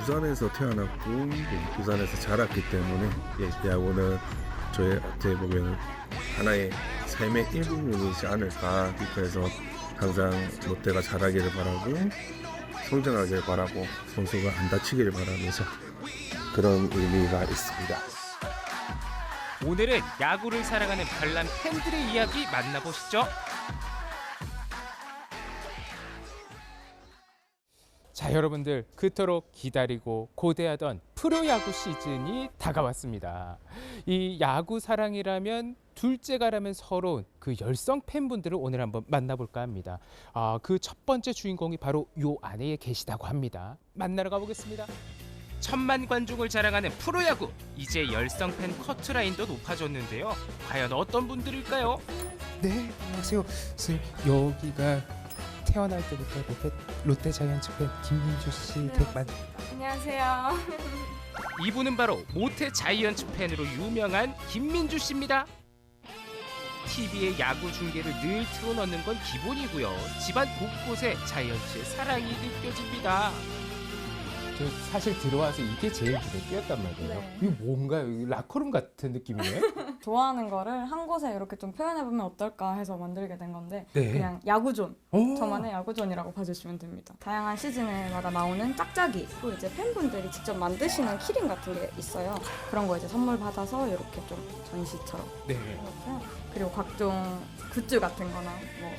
부산에서 태어났고 부산에서 자랐기 때문에 야구는 저의 어떻게 보면 하나의 삶의 일부분이지 않을까. 그래서 항상 롯데가 잘하기를 바라고 성장하기를 바라고 선수가 안 다치기를 바라면서 그런 의미가 있습니다. 오늘은 야구를 사랑하는 별난 팬들의 이야기 만나보시죠. 자, 여러분들 그토록 기다리고 고대하던 프로야구 시즌이 다가왔습니다. 이 야구 사랑이라면 둘째가라면 서러운 그 열성 팬분들을 오늘 한번 만나볼까 합니다. 그 첫 번째 주인공이 바로 요 안에 계시다고 합니다. 만나러 가보겠습니다. 천만 관중을 자랑하는 프로야구, 이제 열성 팬 커트라인도 높아졌는데요. 과연 어떤 분들일까요? 네, 안녕하세요. 여기가 태어날 때부터 롯데 자이언츠 팬 김민주 씨 댁만. 안녕하세요. 이분은 바로 모태 자이언츠 팬으로 유명한 김민주 씨입니다. TV에 야구 중계를 늘 틀어넣는 건 기본이고요. 집안 곳곳에 자이언츠의 사랑이 느껴집니다. 저 사실 들어와서 이게 제일 눈에 띄었단 말이에요. 네. 이게 뭔가요? 라커룸 같은 느낌이네. 좋아하는 거를 한 곳에 이렇게 좀 표현해보면 어떨까 해서 만들게 된 건데 네. 그냥 야구존, 오. 저만의 야구존이라고 봐주시면 됩니다. 다양한 시즌마다 나오는 짝짝이, 또 이제 팬분들이 직접 만드시는 키링 같은 게 있어요. 그런 거 이제 선물 받아서 이렇게 좀 전시처럼 네. 해놓고요. 그리고 각종 굿즈 같은 거나 뭐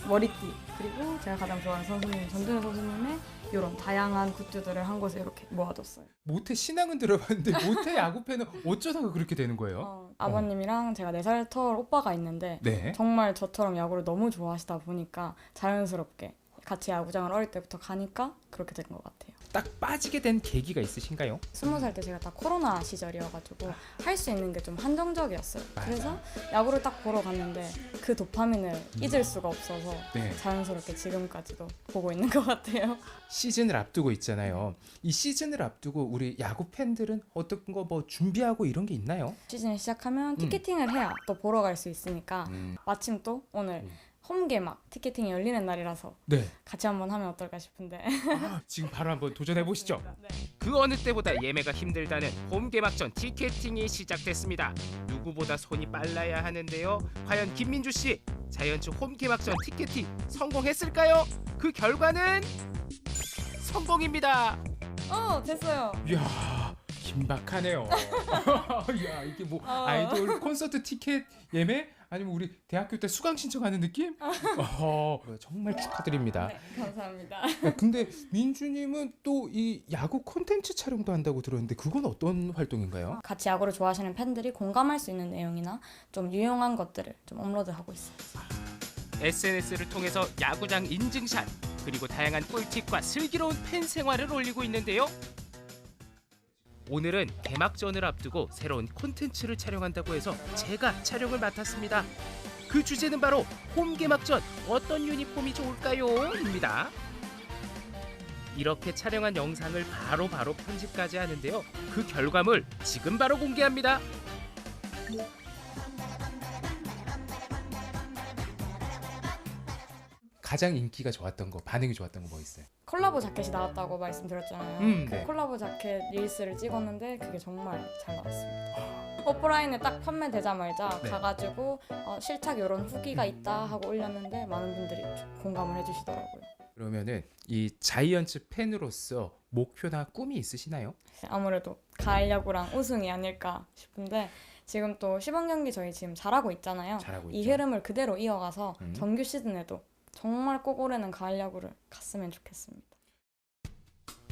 머리띠, 그리고 제가 가장 좋아하는 선수님 전준우 선수님의 이런 다양한 굿즈들을 한 곳에 이렇게 모아뒀어요. 모태 신앙은 들어봤는데 모태 야구 팬은 어쩌다가 그렇게 되는 거예요? 아버님이랑 제가 4살 터 오빠가 있는데 네. 정말 저처럼 야구를 너무 좋아하시다 보니까 자연스럽게 같이 야구장을 어릴 때부터 가니까 그렇게 된 것 같아요. 딱 빠지게 된 계기가 있으신가요? 20살 때 제가 딱 코로나 시절이어가지고 할 수 있는 게 좀 한정적이었어요. 맞아. 그래서 야구를 딱 보러 갔는데 그 도파민을 잊을 수가 없어서 네. 자연스럽게 지금까지도 보고 있는 것 같아요. 시즌을 앞두고 있잖아요. 이 시즌을 앞두고 우리 야구 팬들은 어떤 거 뭐 준비하고 이런 게 있나요? 시즌이 시작하면 티켓팅을 해야 또 보러 갈 수 있으니까 마침 또 오늘 홈 개막 티켓팅이 열리는 날이라서 네. 같이 한번 하면 어떨까 싶은데. 지금 바로 한번 도전해 보시죠. 네. 그 어느 때보다 예매가 힘들다는 홈 개막전 티켓팅이 시작됐습니다. 누구보다 손이 빨라야 하는데요. 과연 김민주 씨, 자이언츠 홈 개막전 티켓팅 성공했을까요? 그 결과는 성공입니다. 됐어요. 이야, 긴박하네요. 야, 이게 뭐 아이돌 콘서트 티켓 예매? 아니면 우리 대학교 때 수강 신청하는 느낌? 정말 축하드립니다. 네, 감사합니다. 근데 민주님은 또 이 야구 콘텐츠 촬영도 한다고 들었는데 그건 어떤 활동인가요? 같이 야구를 좋아하시는 팬들이 공감할 수 있는 내용이나 좀 유용한 것들을 좀 업로드하고 있어요. SNS를 통해서 야구장 인증샷, 그리고 다양한 꿀팁과 슬기로운 팬 생활을 올리고 있는데요. 오늘은 개막전을 앞두고 새로운 콘텐츠를 촬영한다고 해서 제가 촬영을 맡았습니다. 그 주제는 바로 홈 개막전 어떤 유니폼이 좋을까요? 입니다. 이렇게 촬영한 영상을 바로 편집까지 하는데요. 그 결과물 지금 바로 공개합니다. 가장 인기가 좋았던 거, 반응이 좋았던 거 뭐 있어요? 콜라보 자켓이 나왔다고 말씀드렸잖아요. 그 네. 콜라보 자켓 릴스를 찍었는데 그게 정말 잘 나왔습니다. 오프라인에 딱 판매되자마자 네. 가가지고 실착 이런 후기가 있다 하고 올렸는데 많은 분들이 공감을 해주시더라고요. 그러면은 이 자이언츠 팬으로서 목표나 꿈이 있으시나요? 아무래도 가을 야구랑 우승이 아닐까 싶은데 지금 또 시범 경기 저희 지금 잘하고 있잖아요. 잘하고 이 있죠. 흐름을 그대로 이어가서 정규 시즌에도 정말 꼭 오르는 가을 야구를 갔으면 좋겠습니다.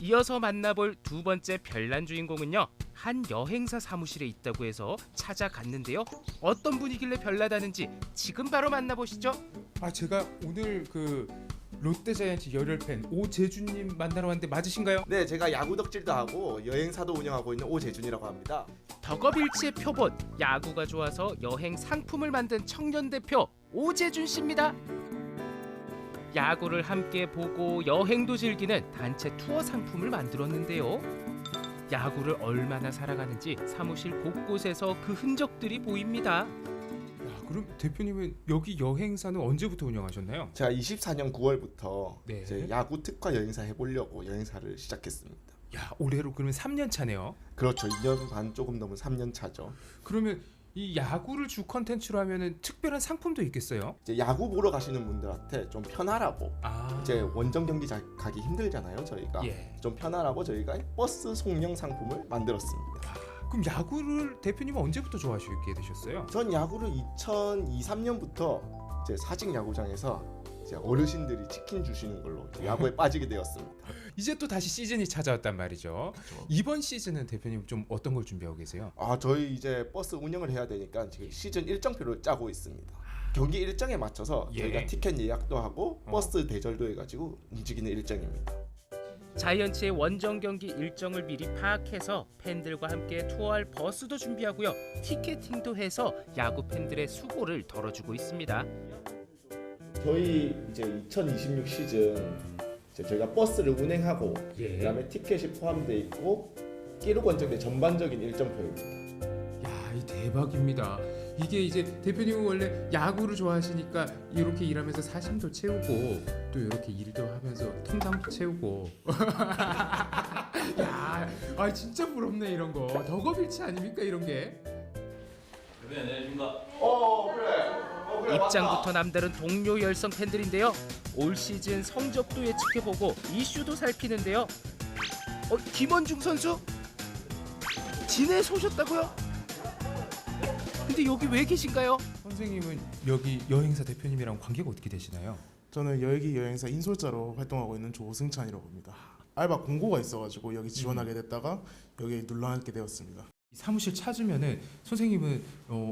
이어서 만나볼 두 번째 별난 주인공은요, 한 여행사 사무실에 있다고 해서 찾아갔는데요. 어떤 분이길래 별나다는지 지금 바로 만나보시죠. 제가 오늘 그 롯데자이언츠 열혈 팬 오재준님 만나러 왔는데 맞으신가요? 네, 제가 야구 덕질도 하고 여행사도 운영하고 있는 오재준이라고 합니다. 덕업일치의 표본, 야구가 좋아서 여행 상품을 만든 청년 대표 오재준 씨입니다. 야구를 함께 보고 여행도 즐기는 단체 투어 상품을 만들었는데요. 야구를 얼마나 사랑하는지 사무실 곳곳에서 그 흔적들이 보입니다. 그럼 대표님은 여기 여행사는 언제부터 운영하셨나요? 제가 24년 9월부터 네. 이제 야구 특화 여행사 해보려고 여행사를 시작했습니다. 야, 올해로 그러면 3년 차네요. 그렇죠. 2년 반 조금 넘은 3년 차죠. 그러면 이 야구를 주 컨텐츠로 하면은 특별한 상품도 있겠어요? 이제 야구 보러 가시는 분들한테 좀 편하라고 아, 이제 원정 경기 가기 힘들잖아요. 저희가 예. 좀 편하라고 저희가 버스 송령 상품을 만들었습니다. 그럼 야구를 대표님은 언제부터 좋아하시게 되셨어요? 전 야구를 2023년부터 이제 사직 야구장에서 이제 어르신들이 치킨 주시는 걸로 야구에 빠지게 되었습니다. 이제 또 다시 시즌이 찾아왔단 말이죠. 이번 시즌은 대표님 좀 어떤 걸 준비하고 계세요? 저희 이제 버스 운영을 해야 되니까 지금 시즌 일정표를 짜고 있습니다. 경기 일정에 맞춰서 예. 저희가 티켓 예약도 하고 버스 대절도 해가지고 움직이는 일정입니다. 자이언츠의 원정 경기 일정을 미리 파악해서 팬들과 함께 투어할 버스도 준비하고요. 티켓팅도 해서 야구 팬들의 수고를 덜어주고 있습니다. 저희 이제 2026 시즌 이제 저희가 버스를 운행하고 예. 그다음에 티켓이 포함되어 있고 끼로 권장된 전반적인 일정표입니다. 야, 이 대박입니다. 이게 이제 대표님은 원래 야구를 좋아하시니까 이렇게 일하면서 사심도 채우고 또 이렇게 일도 하면서 통장도 채우고. 야, 진짜 부럽네 이런 거. 덕업일치 아닙니까 이런 게? 입장부터 남다른 동료 열성 팬들인데요. 올 시즌 성적도 예측해보고 이슈도 살피는데요. 김원중 선수? 진해에서 오셨다고요? 근데 여기 왜 계신가요? 선생님은 여기 여행사 대표님이랑 관계가 어떻게 되시나요? 저는 여기 여행사 인솔자로 활동하고 있는 조승찬이라고 합니다. 알바 공고가 있어가지고 여기 지원하게 됐다가 여기 눌러앉게 되었습니다. 사무실 찾으면은 선생님은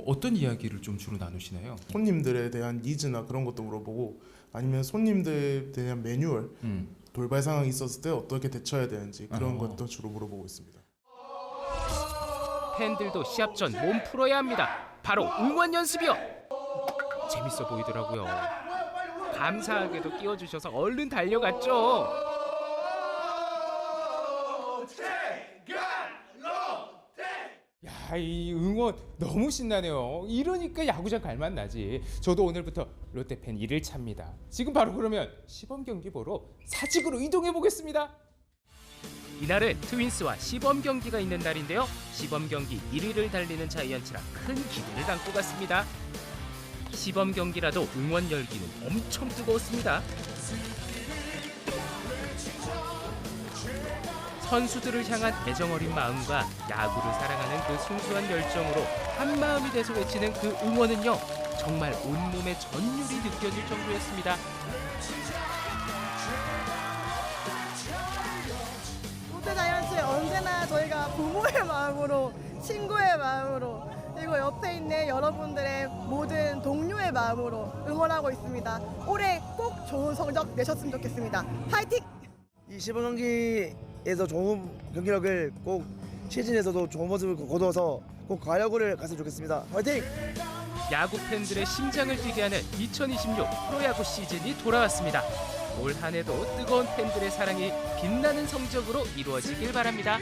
어떤 이야기를 좀 주로 나누시나요? 손님들에 대한 니즈나 그런 것도 물어보고 아니면 손님들에 대한 매뉴얼, 돌발 상황이 있었을 때 어떻게 대처해야 되는지 그런 것도 주로 물어보고 있습니다. 팬들도 시합 전 몸 풀어야 합니다. 바로 응원 연습이요. 재밌어 보이더라고요. 감사하게도 끼워주셔서 얼른 달려갔죠. 야, 이 응원 너무 신나네요. 이러니까 야구장 갈맛 나지. 저도 오늘부터 롯데팬 1일차입니다. 지금 바로 그러면 시범 경기 보러 사직으로 이동해 보겠습니다. 이날은 트윈스와 시범 경기가 있는 날인데요. 시범 경기 1위를 달리는 자이언츠라 큰 기대를 담고 갔습니다. 시범 경기라도 응원 열기는 엄청 뜨거웠습니다. 선수들을 향한 애정어린 마음과 야구를 사랑하는 그 순수한 열정으로 한마음이 돼서 외치는 그 응원은요, 정말 온몸의 전율이 느껴질 정도였습니다. 롯데 자이언츠 언제나 저희가 부모의 마음으로, 친구의 마음으로, 그리고 옆에 있는 여러분들의 모든 동료의 마음으로 응원하고 있습니다. 올해 꼭 좋은 성적 내셨으면 좋겠습니다. 파이팅! 이 시범 경기에서 좋은 경기력을 꼭 시즌에서도 좋은 모습을 거두어서 꼭 가려고를 갔으면 좋겠습니다. 화이팅! 야구 팬들의 심장을 뛰게 하는 2026 프로야구 시즌이 돌아왔습니다. 올 한 해도 뜨거운 팬들의 사랑이 빛나는 성적으로 이루어지길 바랍니다.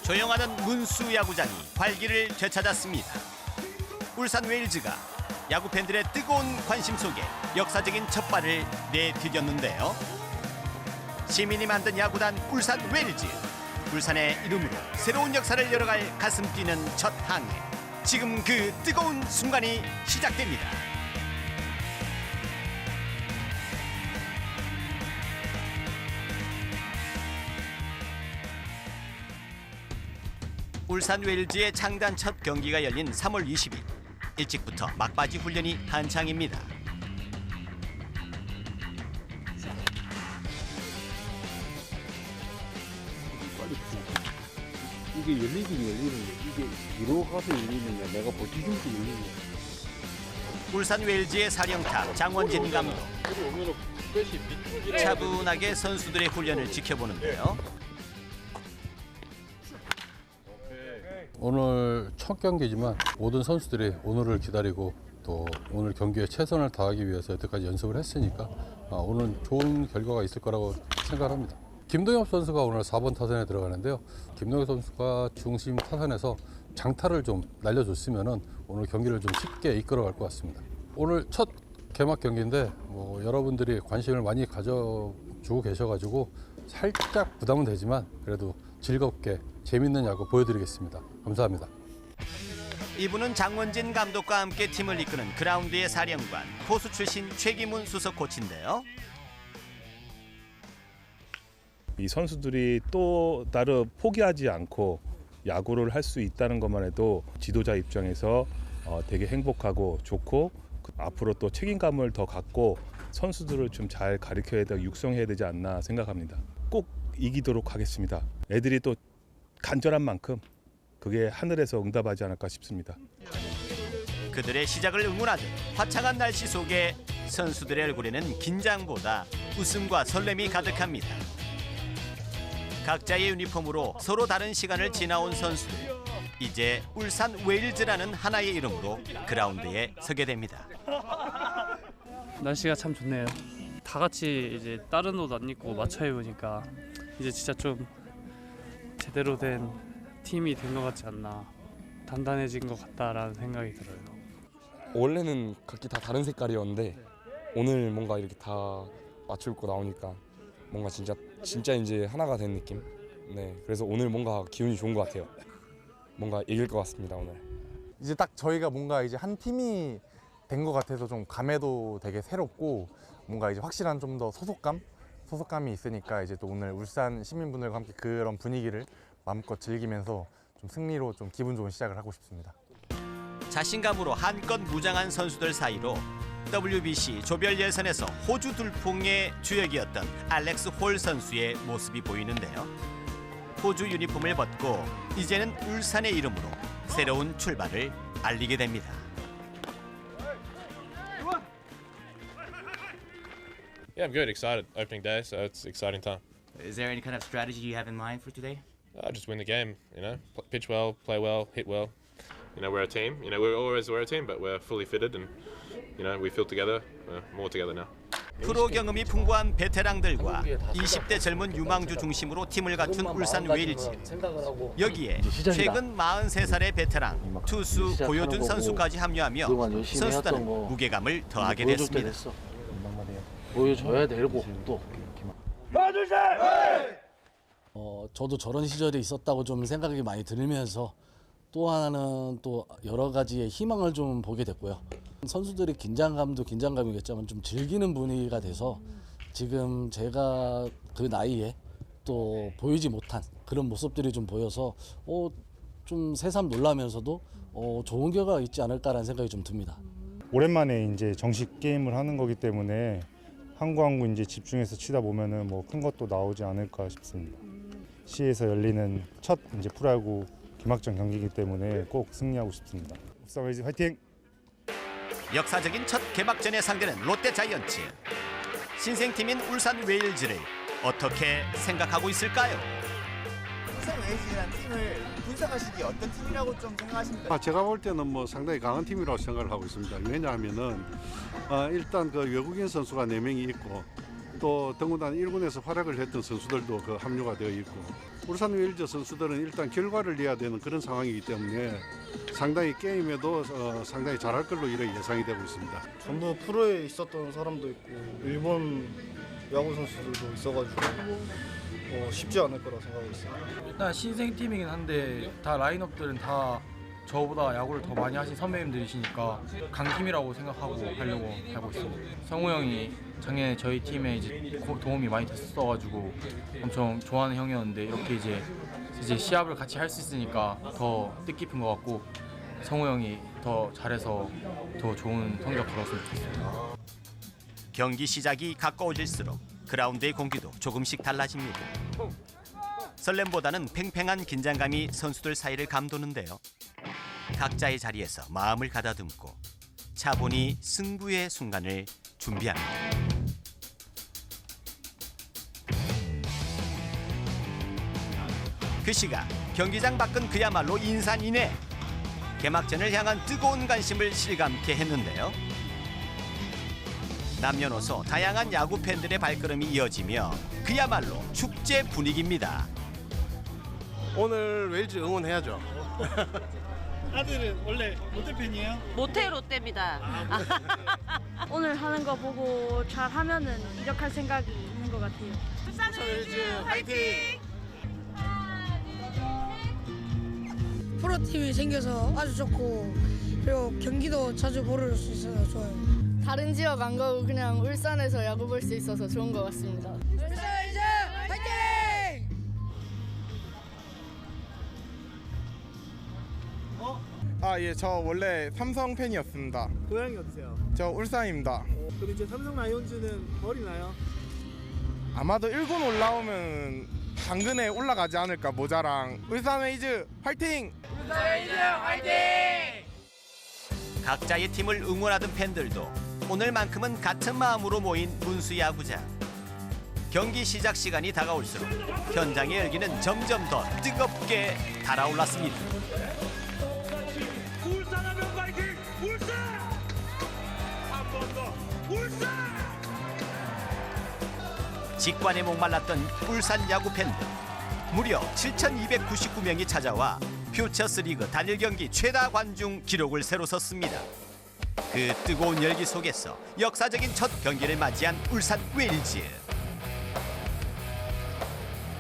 조용하던 문수 야구장이 활기를 되찾았습니다. 울산 웨일즈가 야구 팬들의 뜨거운 관심 속에 역사적인 첫 발을 내디뎠는데요. 시민이 만든 야구단 울산 웨일즈. 울산의 이름으로 새로운 역사를 열어갈 가슴 뛰는 첫 항해. 지금 그 뜨거운 순간이 시작됩니다. 울산 웨일즈의 창단 첫 경기가 열린 3월 20일. 일찍부터 막바지 훈련이 한창입니다. 이게 열리긴 열리는 게 이게 뒤로 가서 열리느냐 내가 버티면서 열리는 거. 울산 웨일즈의 사령탑 장원진 감독. 차분하게 선수들의 훈련을 지켜보는데요. 오늘 첫 경기지만 모든 선수들이 오늘을 기다리고 또 오늘 경기에 최선을 다하기 위해서 여태까지 연습을 했으니까 오늘 좋은 결과가 있을 거라고 생각합니다. 김동엽 선수가 오늘 4번 타선에 들어가는데요. 김동엽 선수가 중심 타선에서 장타를 좀 날려줬으면 오늘 경기를 좀 쉽게 이끌어갈 것 같습니다. 오늘 첫 개막 경기인데 여러분들이 관심을 많이 가져주고 계셔가지고 살짝 부담은 되지만 그래도 즐겁게 재밌는 야구 보여드리겠습니다. 감사합니다. 이분은 장원진 감독과 함께 팀을 이끄는 그라운드의 사령관, 포수 출신 최기문 수석 코치인데요. 이 선수들이 또 나름 포기하지 않고 야구를 할 수 있다는 것만 해도 지도자 입장에서 되게 행복하고 좋고 앞으로 또 책임감을 더 갖고 선수들을 좀 잘 가르쳐야 되고 육성해야 되지 않나 생각합니다. 꼭 이기도록 하겠습니다. 애들이 또 간절한 만큼 그게 하늘에서 응답하지 않을까 싶습니다. 그들의 시작을 응원하듯 화창한 날씨 속에 선수들의 얼굴에는 긴장보다 웃음과 설렘이 가득합니다. 각자의 유니폼으로 서로 다른 시간을 지나온 선수들. 이제 울산 웨일즈라는 하나의 이름으로 그라운드에 서게 됩니다. 날씨가 참 좋네요. 다 같이 이제 다른 옷 안 입고 맞춰 입으니까 이제 진짜 좀 제대로 된 팀이 된 것 같지 않나, 단단해진 것 같다라는 생각이 들어요. 원래는 각기 다 다른 색깔이었는데 오늘 뭔가 이렇게 다 맞춰 입고 나오니까 뭔가 진짜 이제 하나가 된 느낌. 네, 그래서 오늘 뭔가 기분이 좋은 것 같아요. 뭔가 이길 것 같습니다 오늘. 이제 딱 저희가 뭔가 이제 한 팀이 된 것 같아서 좀 감회도 되게 새롭고 뭔가 이제 확실한 좀 더 소속감이 있으니까 이제 또 오늘 울산 시민분들과 함께 그런 분위기를 마음껏 즐기면서 좀 승리로 좀 기분 좋은 시작을 하고 싶습니다. 자신감으로 한껏 무장한 선수들 사이로 WBC 조별 예선에서 호주 돌풍의 주역이었던 알렉스 홀 선수의 모습이 보이는데요. 호주 유니폼을 벗고 이제는 울산의 이름으로 새로운 출발을 알리게 됩니다. Yeah, I'm good. Excited. Opening day, so it's an exciting time. Is there any kind of strategy you have in mind for today? Just win the game. Pitch well, play well, hit well. We're a team. We're a team, but we're fully fitted and we feel together. More together now. 프로 경험이 풍부한 베테랑들과 20대 젊은 유망주 중심으로 팀을 갖춘 울산 웨일즈. 여기에 최근 43살의 베테랑 투수 고효준 선수까지 합류하며 선수단은 무게감을 더하게 됐습니다. 보여줘야 되고 또 저도 저런 시절이 있었다고 좀 생각이 많이 들면서 또 하나는 또 여러 가지의 희망을 좀 보게 됐고요. 선수들의 긴장감도 긴장감이겠지만 좀 즐기는 분위기가 돼서 지금 제가 그 나이에 또 보이지 못한 그런 모습들이 좀 보여서 좀 새삼 놀라면서도 좋은 결과가 있지 않을까라는 생각이 좀 듭니다. 오랜만에 이제 정식 게임을 하는 거기 때문에 한 구 한 구 이제 집중해서 치다 보면은 뭐 큰 것도 나오지 않을까 싶습니다. 시에서 열리는 첫 이제 프로야구 개막전 경기이기 때문에 꼭 승리하고 싶습니다. 울산 웨일즈 화이팅! 역사적인 첫 개막전의 상대는 롯데 자이언츠. 신생팀인 울산 웨일즈를 어떻게 생각하고 있을까요? 울산 웨일즈라는 팀을 분석하시기에 어떤 팀이라고 좀 생각하십니까? 제가 볼 때는 상당히 강한 팀이라고 생각을 하고 있습니다. 왜냐하면은 일단 그 외국인 선수가 4명이 있고 또 더군다나 1군에서 활약을 했던 선수들도 합류가 되어 있고 울산 웨일즈 선수들은 일단 결과를 내야 되는 그런 상황이기 때문에 상당히 게임에도 상당히 잘할 걸로 예상이 되고 있습니다. 전부 프로에 있었던 사람도 있고 일본 야구 선수들도 있어가지고 쉽지 않을 거라 생각하고 있습니다. 일단 신생팀이긴 한데 다 라인업들은 다 저보다 야구를 더 많이 하신 선배님들이시니까 강팀이라고 생각하고 하려고 하고 있습니다. 성우 형이 작년에 저희 팀에 이제 도움이 많이 됐었어가지고 엄청 좋아하는 형이었는데 이렇게 이제 시합을 같이 할 수 있으니까 더 뜻깊은 것 같고 성우 형이 더 잘해서 더 좋은 성적 거뒀으면 좋겠습니다. 경기 시작이 가까워질수록 그라운드의 공기도 조금씩 달라집니다. 설렘보다는 팽팽한 긴장감이 선수들 사이를 감도는데요. 각자의 자리에서 마음을 가다듬고 차분히 승부의 순간을 준비합니다. 그 시각 경기장 밖은 그야말로 인산이네. 개막전을 향한 뜨거운 관심을 실감케 했는데요. 남녀노소 다양한 야구 팬들의 발걸음이 이어지며 그야말로 축제 분위기입니다. 오늘 웨일즈 응원해야죠. 아들은 원래 롯데 팬이에요? 모태 롯데입니다. 오늘 하는 거 보고 잘 하면은 이적할 생각이 있는 것 같아요. 울산 웨일즈 화이팅! 프로팀이 생겨서 아주 좋고 그리고 경기도 자주 보러 올 수 있어서 좋아요. 다른 지역 안 가고 그냥 울산에서 야구 볼 수 있어서 좋은 것 같습니다. 울산 웨일즈 화이팅! 예, 저 원래 삼성 팬이었습니다. 고향이 어디세요? 저 울산입니다. 그럼 이제 삼성 라이온즈는 어리나요? 아마도 1군 올라오면 당근에 올라가지 않을까 모자랑. 울산 웨이즈 화이팅! 울산 웨이즈 화이팅! 각자의 팀을 응원하던 팬들도 오늘만큼은 같은 마음으로 모인 문수야구장. 경기 시작 시간이 다가올수록 현장의 열기는 점점 더 뜨겁게 달아올랐습니다. 울산하면 화이팅! 울산! 한 번 더 울산! 직관에 목말랐던 울산 야구 팬들. 무려 7,299명이 찾아와 퓨처스리그 단일 경기 최다 관중 기록을 새로 썼습니다. 그 뜨거운 열기 속에서 역사적인 첫 경기를 맞이한 울산 웨일즈.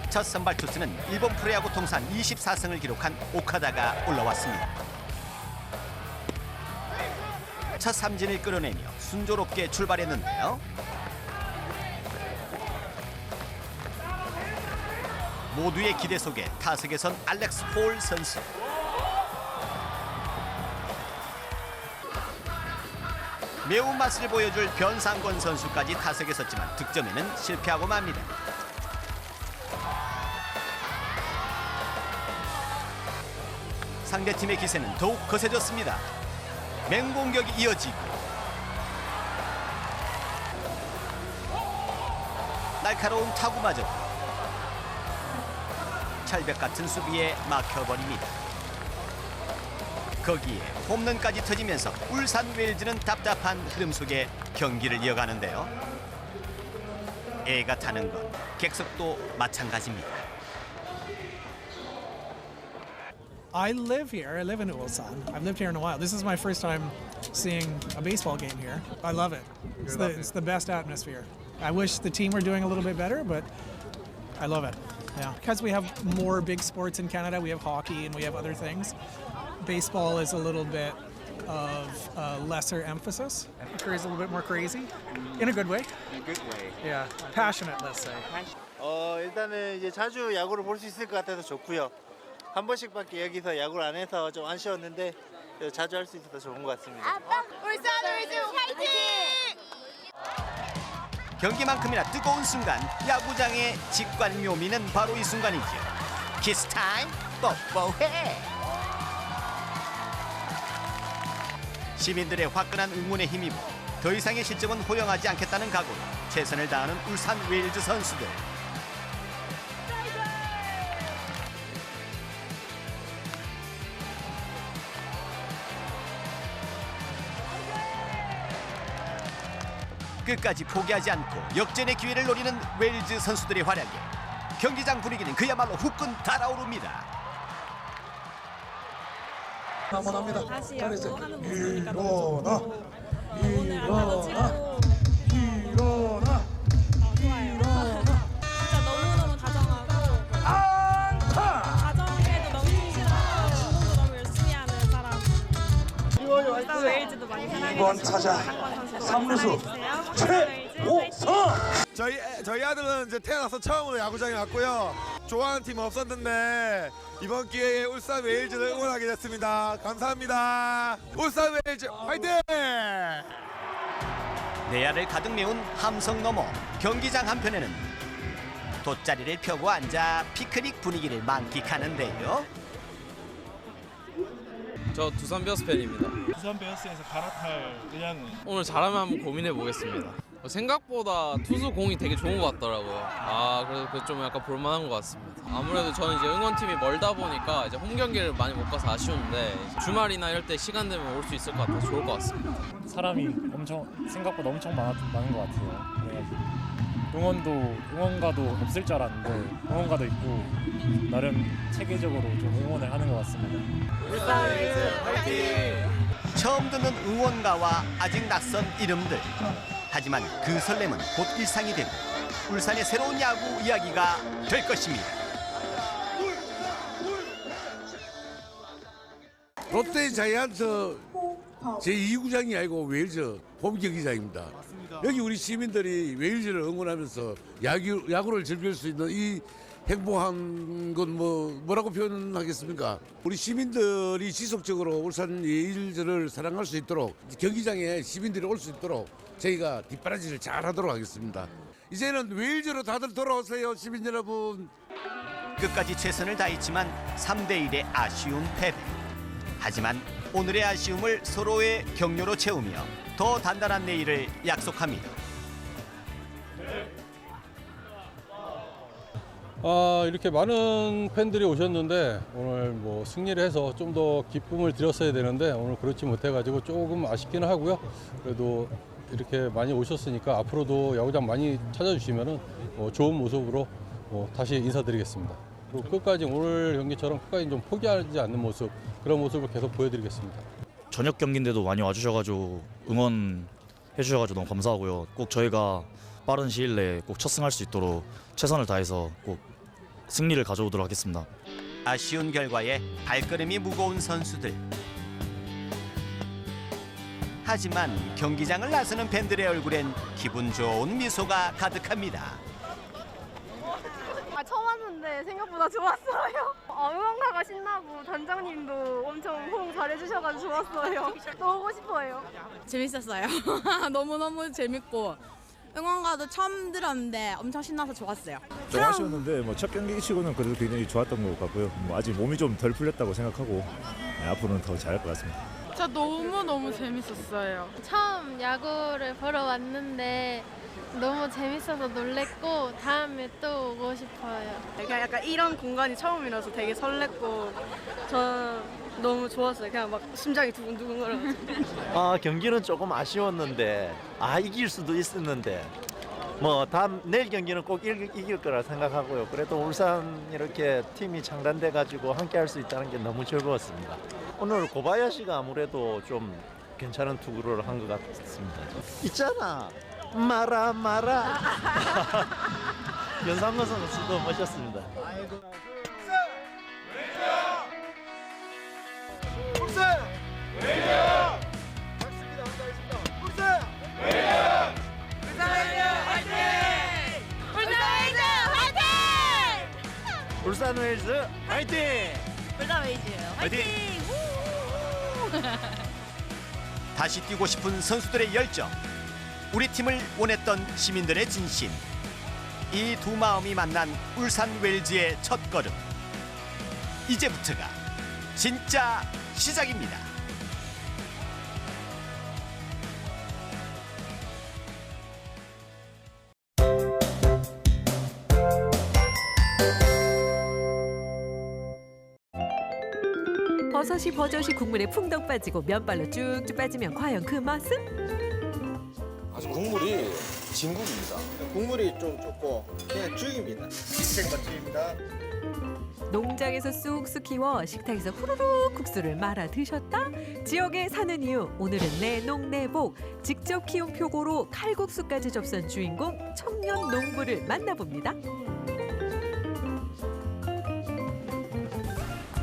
첫 선발 투수는 일본 프로야구 통산 24승을 기록한 오카다가 올라왔습니다. 첫 삼진을 끌어내며 순조롭게 출발했는데요. 모두의 기대 속에 타석에 선 알렉스 홀 선수. 매운맛을 보여줄 변상권 선수까지 타석에 섰지만 득점에는 실패하고 맙니다. 상대팀의 기세는 더욱 거세졌습니다. 맹공격이 이어지고 날카로운 타구마저 철벽 같은 수비에 막혀버립니다. 거기에 홈런까지 터지면서 울산 웨일즈는 답답한 흐름 속에 경기를 이어가는데요. 애가 타는 건 객석도 마찬가지입니다. I live here. I live in Ulsan. I've lived here in a while. This is my first time seeing a baseball game here. I love it. It's the best atmosphere. I wish the team were doing a little bit better, but I love it. Yeah, because we have more big sports in Canada. We have hockey and we have other things. Baseball is a little bit of lesser emphasis. Soccer is a little bit more crazy, in a good way. In a good way. Yeah, passionate, let's say. 일단은 이제 자주 야구를 볼 수 있을 것 같아서 좋고요. 한 번씩밖에 여기서 야구를 안 해서 좀 아쉬웠는데 자주 할 수 있어서 좋은 것 같습니다. 울산 웨일즈 화이팅! 경기만큼이나 뜨거운 순간 야구장의 직관 묘미는 바로 이 순간이죠. 키스타임 뽀뽀해. 시민들의 화끈한 응원에 힘입어 더 이상의 실적은 허용하지 않겠다는 각오로 최선을 다하는 울산 웨일즈 선수들. 끝까지 포기하지 않고 역전의 기회를 노리는 웨일즈 선수들의 활약에 경기장 분위기는 그야말로 후끈 달아오릅니다. 한번 합니다. 다시 잘했어요. 야구하는 모습이니까 일어나. 오늘 안타도 치고 일어나. 좋아요. 진짜 너무너무 다정하고 가정에도 너무 충실하고 운동도 너무 열심히 하는 사람. 울산 웨일즈도 많이 사랑해주시고 이번 타자 삼루수 최오성. 저희 아들은 이제 태어나서 처음으로 야구장에 왔고요. 좋아하는 팀 없었는데 이번 기회에 울산 웨일즈를 응원하게 됐습니다. 감사합니다. 울산 웨일즈 화이팅! 내야를 가득 메운 함성 너머 경기장 한편에는 돗자리를 펴고 앉아 피크닉 분위기를 만끽하는데요. 저 두산 베어스 팬입니다. 두산 베어스에서 갈아탈 의향은? 오늘 잘하면 한번 고민해 보겠습니다. 생각보다 투수 공이 되게 좋은 것 같더라고요. 그래서 좀 약간 볼만한 것 같습니다. 아무래도 저는 이제 응원팀이 멀다 보니까 이제 홈 경기를 많이 못 가서 아쉬운데 주말이나 이럴 때 시간 되면 올 수 있을 것 같아서 좋을 것 같습니다. 사람이 생각보다 엄청 많은 것 같아요. 그래가지고 응원가도 없을 줄 알았는데 응원가도 있고 나름 체계적으로 좀 응원을 하는 것 같습니다. 울산 웨일즈 화이팅! 처음 듣는 응원가와 아직 낯선 이름들. 하지만 그 설렘은 곧 일상이 되고 울산의 새로운 야구 이야기가 될 것입니다. 롯데 자이언트 제2구장이 아니고 웨일즈 홈 경기장입니다. 여기 우리 시민들이 웨일즈를 응원하면서 야구를 즐길 수 있는 이 행복한 건 뭐라고 표현하겠습니까? 우리 시민들이 지속적으로 울산 웨일즈를 사랑할 수 있도록 경기장에 시민들이 올 수 있도록 저희가 뒷바라지를 잘 하도록 하겠습니다. 이제는 웨일즈로 다들 돌아오세요, 시민 여러분. 끝까지 최선을 다했지만 3대1의 아쉬운 패배. 하지만 오늘의 아쉬움을 서로의 격려로 채우며 더 단단한 내일을 약속합니다. 이렇게 많은 팬들이 오셨는데 오늘 뭐 승리를 해서 좀 더 기쁨을 드렸어야 되는데 오늘 그렇지 못해가지고 조금 아쉽기는 하고요. 그래도 이렇게 많이 오셨으니까 앞으로도 야구장 많이 찾아주시면은 좋은 모습으로 다시 인사드리겠습니다. 그리고 끝까지 오늘 경기처럼 끝까지 좀 포기하지 않는 모습, 그런 모습을 계속 보여드리겠습니다. 저녁 경기인데도 많이 와주셔가지고 응원해 주셔가지고 너무 감사하고요. 꼭 저희가 빠른 시일 내에 꼭 첫 승할 수 있도록 최선을 다해서 꼭 승리를 가져오도록 하겠습니다. 아쉬운 결과에 발걸음이 무거운 선수들. 하지만 경기장을 나서는 팬들의 얼굴엔 기분 좋은 미소가 가득합니다. 처음 왔는데 생각보다 좋았어요. 응원가가 신나고 단장님도 엄청 호응 잘해주셔가지고 좋았어요. 또 오고 싶어요. 재밌었어요. 너무너무 재밌고 응원가도 처음 들었는데 엄청 신나서 좋았어요. 좀 아쉬웠는데 첫 경기 치고는 그래도 굉장히 좋았던 것 같고요. 아직 몸이 좀 덜 풀렸다고 생각하고 앞으로는 더 잘할 것 같습니다. 저 너무너무 재밌었어요. 처음 야구를 보러 왔는데 너무 재밌어서 놀랬고 다음에 또 오고 싶어요. 그냥 약간 이런 공간이 처음이라서 되게 설렜고 저 너무 좋았어요. 그냥 막 심장이 두근두근 거려가지고. 경기는 조금 아쉬웠는데 이길 수도 있었는데 내일 경기는 꼭 이길 거라 생각하고요. 그래도 울산 이렇게 팀이 창단돼 가지고 함께 할 수 있다는 게 너무 즐거웠습니다. 오늘 고바야시가 아무래도 좀 괜찮은 투구를 한 것 같습니다. 있잖아. 마라. 연상근 선수도 멋졌습니다. 울산! 울산 웨일즈 화이팅! 울산 웨일즈 화이팅! 다시 뛰고 싶은 선수들의 열정, 우리 팀을 원했던 시민들의 진심, 이 두 마음이 만난 울산 웨일즈의 첫걸음. 이제부터가 진짜 시작입니다. 버섯이 버젓이 국물에 풍덩 빠지고 면발로 쭉쭉 빠지면 과연 그 맛은? 아주 국물이 진국입니다. 국물이 좀 좁고 그냥 죽입니다. 인생 맛집입니다. 농장에서 쑥쑥 키워 식탁에서 후루룩 국수를 말아 드셨다? 지역에 사는 이유, 오늘은 내농내복 직접 키운 표고로 칼국수까지 접수한 주인공 청년 농부를 만나봅니다.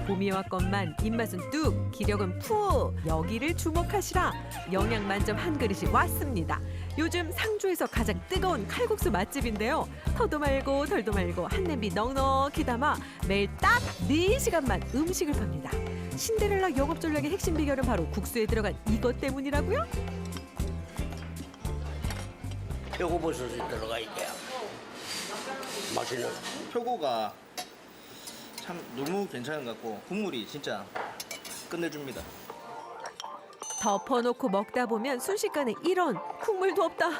봄이 왔건만 입맛은 뚝, 기력은 푸. 여기를 주목하시라. 영양 만점 한 그릇이 왔습니다. 요즘 상주에서 가장 뜨거운 칼국수 맛집인데요. 터도 말고 덜도 말고 한 냄비 넉넉히 담아 매일 딱 4시간만 음식을 팝니다. 신데렐라 영업 전략의 핵심 비결은 바로 국수에 들어간 이것 때문이라고요? 표고버섯이 들어가 있대요. 맛있는 표고가 참 너무 괜찮은 것 같고 국물이 진짜 끝내줍니다. 덮어놓고 먹다 보면 순식간에 이런 국물도 없다.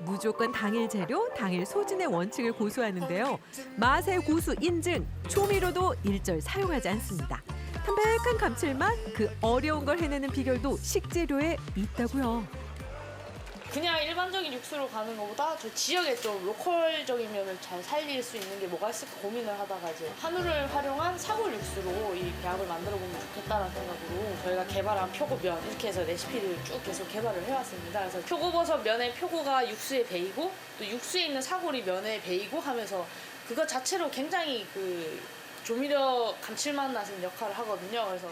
무조건 당일 재료, 당일 소진의 원칙을 고수하는데요. 맛의 고수 인증, 조미료도 일절 사용하지 않습니다. 담백한 감칠맛, 그 어려운 걸 해내는 비결도 식재료에 있다고요. 그냥 일반적인 육수로 가는 것보다 저 지역에 좀 로컬적인 면을 잘 살릴 수 있는 게 뭐가 있을까 고민을 하다가 이제 한우를 활용한 사골 육수로 이 배합을 만들어 보면 좋겠다는 생각으로 저희가 개발한 표고면 이렇게 해서 레시피를 쭉 계속 개발을 해왔습니다. 그래서 표고버섯 면의 표고가 육수에 배이고 또 육수에 있는 사골이 면에 배이고 하면서 그것 자체로 굉장히 그 조미료 감칠맛 나는 역할을 하거든요. 그래서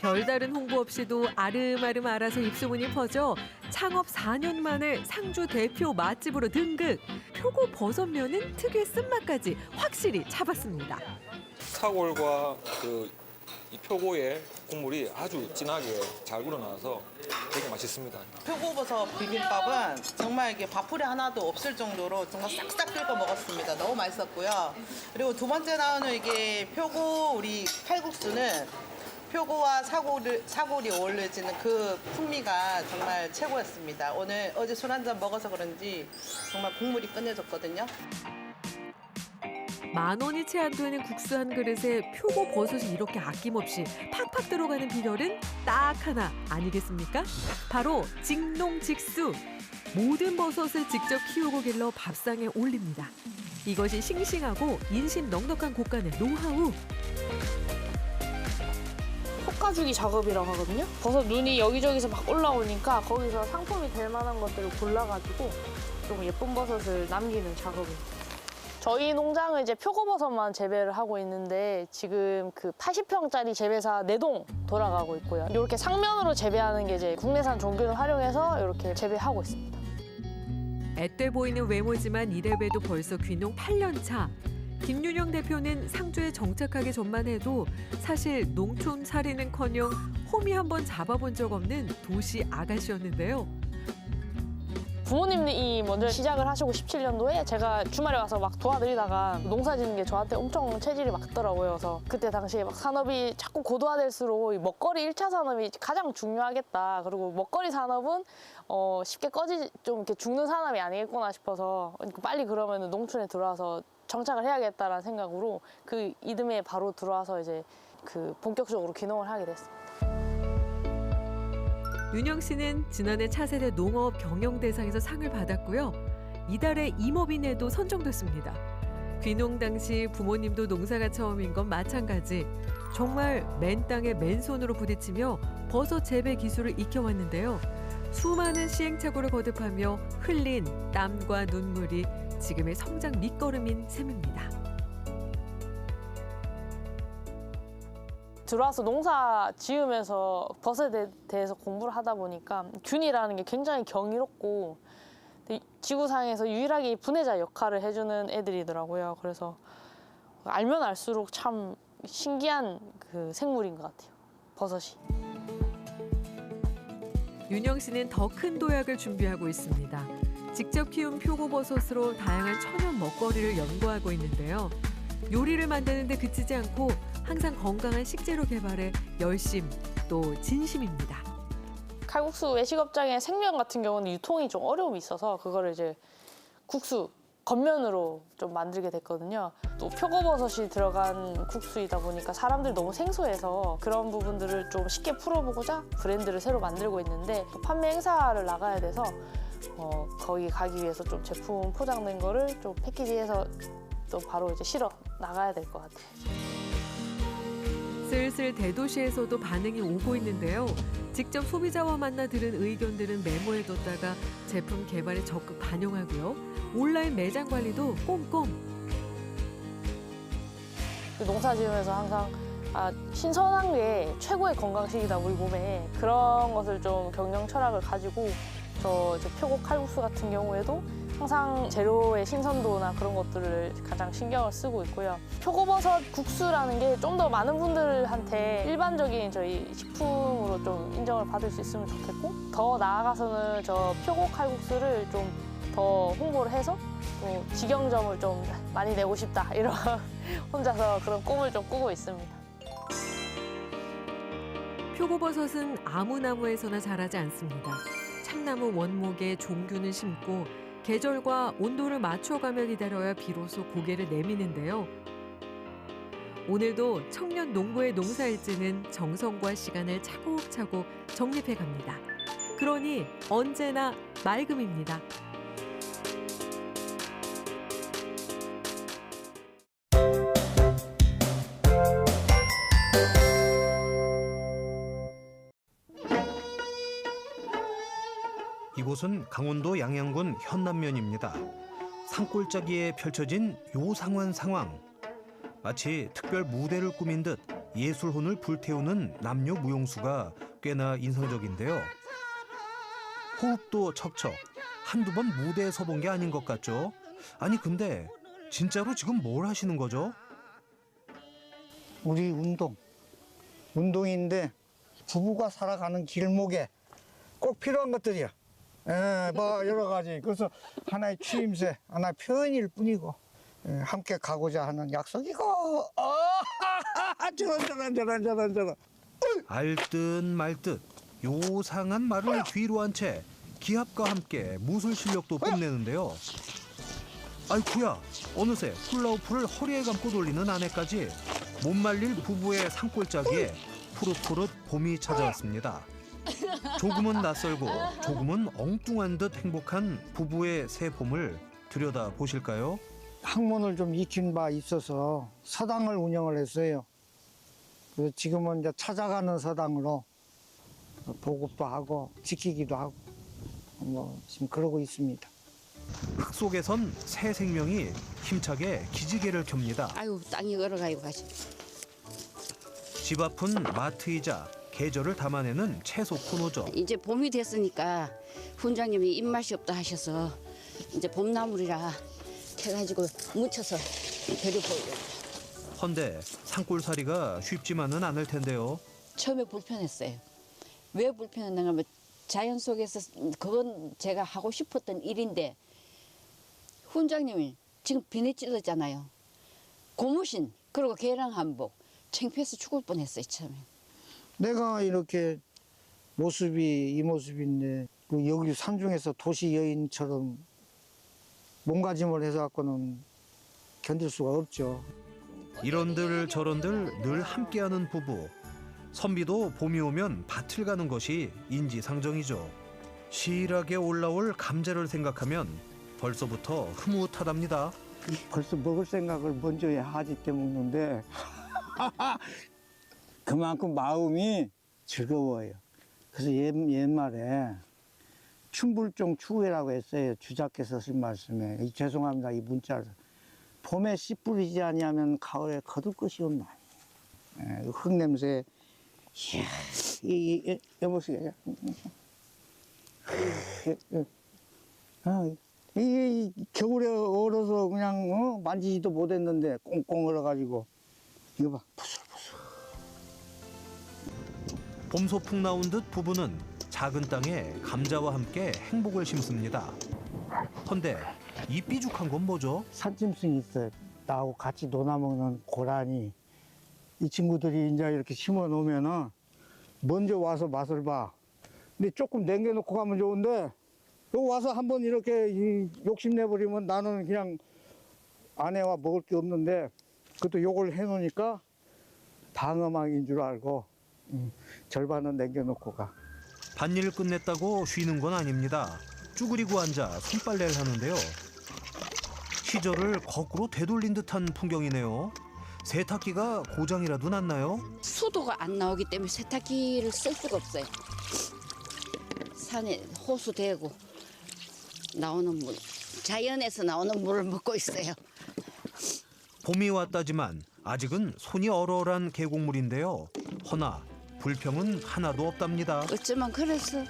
별다른 홍보 없이도 아름아름 알아서 입소문이 퍼져 창업 4년 만에 상주 대표 맛집으로 등극. 표고 버섯면은 특유의 쓴맛까지 확실히 잡았습니다. 사골과 이 표고의 국물이 아주 진하게 잘 우러나서 되게 맛있습니다. 표고버섯 비빔밥은 정말 이게 밥풀이 하나도 없을 정도로 정말 싹싹 긁어 먹었습니다. 너무 맛있었고요. 그리고 두 번째 나오는 이게 표고 우리 칼국수는 표고와 사골이 어우러지는 그 풍미가 정말 최고였습니다. 어제 술 한잔 먹어서 그런지 정말 국물이 끝내줬거든요. 10,000원이 채 안 되는 국수 한 그릇에 표고 버섯이 이렇게 아낌없이 팍팍 들어가는 비결은 딱 하나 아니겠습니까? 바로 직농직수. 모든 버섯을 직접 키우고 길러 밥상에 올립니다. 이것이 싱싱하고 인심 넉넉한 곳간의 노하우. 솎아주기 작업이라고 하거든요. 버섯 눈이 여기저기서 막 올라오니까 거기서 상품이 될 만한 것들을 골라가지고 좀 예쁜 버섯을 남기는 작업입니다. 저희 농장은 이제 표고버섯만 재배를 하고 있는데 지금 그 80평짜리 재배사 4동 돌아가고 있고요. 이렇게 상면으로 재배하는 게 이제 국내산 종균을 활용해서 이렇게 재배하고 있습니다. 앳돼 보이는 외모지만 이래봬도 벌써 귀농 8년 차. 김윤영 대표는 상주에 정착하기 전만 해도 사실 농촌 살이는커녕 호미 한번 잡아본 적 없는 도시 아가씨였는데요. 부모님이 먼저 시작을 하시고 17년도에 제가 주말에 와서 막 도와드리다가 농사 짓는 게 저한테 엄청 체질이 맞더라고요. 그래서 그때 당시에 막 산업이 자꾸 고도화될수록 먹거리 1차 산업이 가장 중요하겠다. 그리고 먹거리 산업은 쉽게 좀 이렇게 죽는 산업이 아니겠구나 싶어서 빨리 그러면 농촌에 들어와서 정착을 해야겠다라는 생각으로 그 이듬해 바로 들어와서 이제 그 본격적으로 귀농을 하게 됐습니다. 윤영 씨는 지난해 차세대 농업 경영대상에서 상을 받았고요. 이달에 임업인에도 선정됐습니다. 귀농 당시 부모님도 농사가 처음인 건 마찬가지. 정말 맨 땅에 맨손으로 부딪히며 버섯 재배 기술을 익혀왔는데요. 수많은 시행착오를 거듭하며 흘린 땀과 눈물이 지금의 성장 밑거름인 셈입니다. 들어와서 농사 지으면서 버섯에 대해서 공부를 하다 보니까 균이라는 게 굉장히 경이롭고 지구상에서 유일하게 분해자 역할을 해주는 애들이더라고요. 그래서 알면 알수록 참 신기한 그 생물인 것 같아요, 버섯이. 윤영 씨는 더 큰 도약을 준비하고 있습니다. 직접 키운 표고버섯으로 다양한 천연 먹거리를 연구하고 있는데요. 요리를 만드는 데 그치지 않고 항상 건강한 식재료 개발에 열심 또 진심입니다. 칼국수 외식업장의 생면 같은 경우는 유통이 좀 어려움이 있어서 그거를 이제 국수 겉면으로 좀 만들게 됐거든요. 또 표고버섯이 들어간 국수이다 보니까 사람들이 너무 생소해서 그런 부분들을 좀 쉽게 풀어보고자 브랜드를 새로 만들고 있는데 또 판매 행사를 나가야 돼서 거기 가기 위해서 좀 제품 포장된 거를 좀 패키지해서 또 바로 이제 실어 나가야 될 것 같아요. 슬슬 대도시에서도 반응이 오고 있는데요. 직접 소비자와 만나 들은 의견들은 메모해뒀다가 제품 개발에 적극 반영하고요. 온라인 매장 관리도 꼼꼼. 농사 지으면서 항상 신선한 게 최고의 건강식이다 우리 몸에. 그런 것을 좀 경영 철학을 가지고 저 표고 칼국수 같은 경우에도 항상 재료의 신선도나 그런 것들을 가장 신경을 쓰고 있고요. 표고버섯 국수라는 게 좀 더 많은 분들한테 일반적인 저희 식품으로 좀 인정을 받을 수 있으면 좋겠고 더 나아가서는 저 표고 칼국수를 좀 더 홍보를 해서 또 직영점을 좀 많이 내고 싶다 이런 혼자서 그런 꿈을 좀 꾸고 있습니다. 표고버섯은 아무 나무에서나 자라지 않습니다. 향나무 원목에 종균을 심고 계절과 온도를 맞춰가며 기다려야 비로소 고개를 내미는데요. 오늘도 청년 농부의 농사일지는 정성과 시간을 차곡차곡 정립해 갑니다. 그러니 언제나 맑음입니다. 이곳은 강원도 양양군 현남면입니다. 산골짜기에 펼쳐진 요상한 상황. 마치 특별 무대를 꾸민 듯 예술혼을 불태우는 남녀 무용수가 꽤나 인상적인데요. 호흡도 척척, 한두 번 무대에 서본 게 아닌 것 같죠? 아니 근데 진짜로 지금 뭘 하시는 거죠? 우리 운동인데 부부가 살아가는 길목에 꼭 필요한 것들이야. 뭐 여러 가지. 그래서 하나의 추임새, 하나의 표현일 뿐이고 함께 가고자 하는 약속이고. 저런. 알듯 말듯 요상한 말을 뒤로 한 채 기합과 함께 무술 실력도 뽐내는데요. 아이쿠야, 어느새 훌라후프를 허리에 감고 돌리는 아내까지 못 말릴 부부의 산골짜기에 푸릇푸릇 봄이 찾아왔습니다. 조금은 낯설고 조금은 엉뚱한 듯 행복한 부부의 새 봄을 들여다보실까요? 학문을 좀 익힌 바 있어서 서당을 운영을 했어요. 그래서 지금은 이제 찾아가는 서당으로 보급도 하고 지키기도 하고 뭐 지금 그러고 있습니다. 흙 속에선 새 생명이 힘차게 기지개를 켭니다. 아유, 땅이 얼어가지고 가시. 집 앞은 마트이자 계절을 담아내는 채소 코너죠. 이제 봄이 됐으니까 훈장님이 입맛이 없다 하셔서 이제 봄나물이라 해가지고 묻혀서 드려보려고. 헌데 산골살이가 쉽지만은 않을 텐데요. 처음에 불편했어요. 왜 불편했는가 하면 자연 속에서 그건 제가 하고 싶었던 일인데 훈장님이 지금 비닐 찔렀잖아요. 고무신 그리고 개랑 한복 창피해서 죽을 뻔했어요 처음에. 내가 이렇게 모습이 이 모습인데 여기 산중에서 도시 여인처럼 몸가짐을 해서 갖고는 견딜 수가 없죠. 이런들 저런들 늘 함께하는 부부. 선비도 봄이 오면 밭을 가는 것이 인지상정이죠. 시일하게 올라올 감자를 생각하면 벌써부터 흐뭇하답니다. 벌써 먹을 생각을 먼저 하지 때문인데 그만큼 마음이 즐거워요. 그래서 옛말에 춘불종 추후회라고 했어요. 주자께서 하신 말씀에. 죄송합니다. 이 문자를. 봄에 씨 뿌리지 아니하면 가을에 거둘 것이 없나니. 흙냄새. 이야, 여보세요. 이 겨울에 얼어서 그냥 만지지도 못했는데 꽁꽁 얼어가지고 이거 봐. 부슬부슬. 봄 소풍 나온 듯 부부는 작은 땅에 감자와 함께 행복을 심습니다. 헌데 이 삐죽한 건 뭐죠? 산짐승이 있어요. 나하고 같이 놀아먹는 고라니. 이 친구들이 이제 이렇게 심어 놓으면은 먼저 와서 맛을 봐. 근데 조금 남겨놓고 가면 좋은데 여기 와서 한번 이렇게 욕심내버리면 나는 그냥 아내와 먹을 게 없는데 그것도 요걸 해놓으니까 방어막인 줄 알고 절반은 남겨놓고 가. 밭일을 끝냈다고 쉬는 건 아닙니다. 쭈그리고 앉아 손빨래를 하는데요. 시절을 거꾸로 되돌린 듯한 풍경이네요. 세탁기가 고장이라도 났나요? 수도가 안 나오기 때문에 세탁기를 쓸 수가 없어요. 산에 호수 대고 나오는 물, 자연에서 나오는 물을 먹고 있어요. 봄이 왔다지만 아직은 손이 얼얼한 계곡물인데요. 허나 불평은 하나도 없답니다. 어쩌면 그래서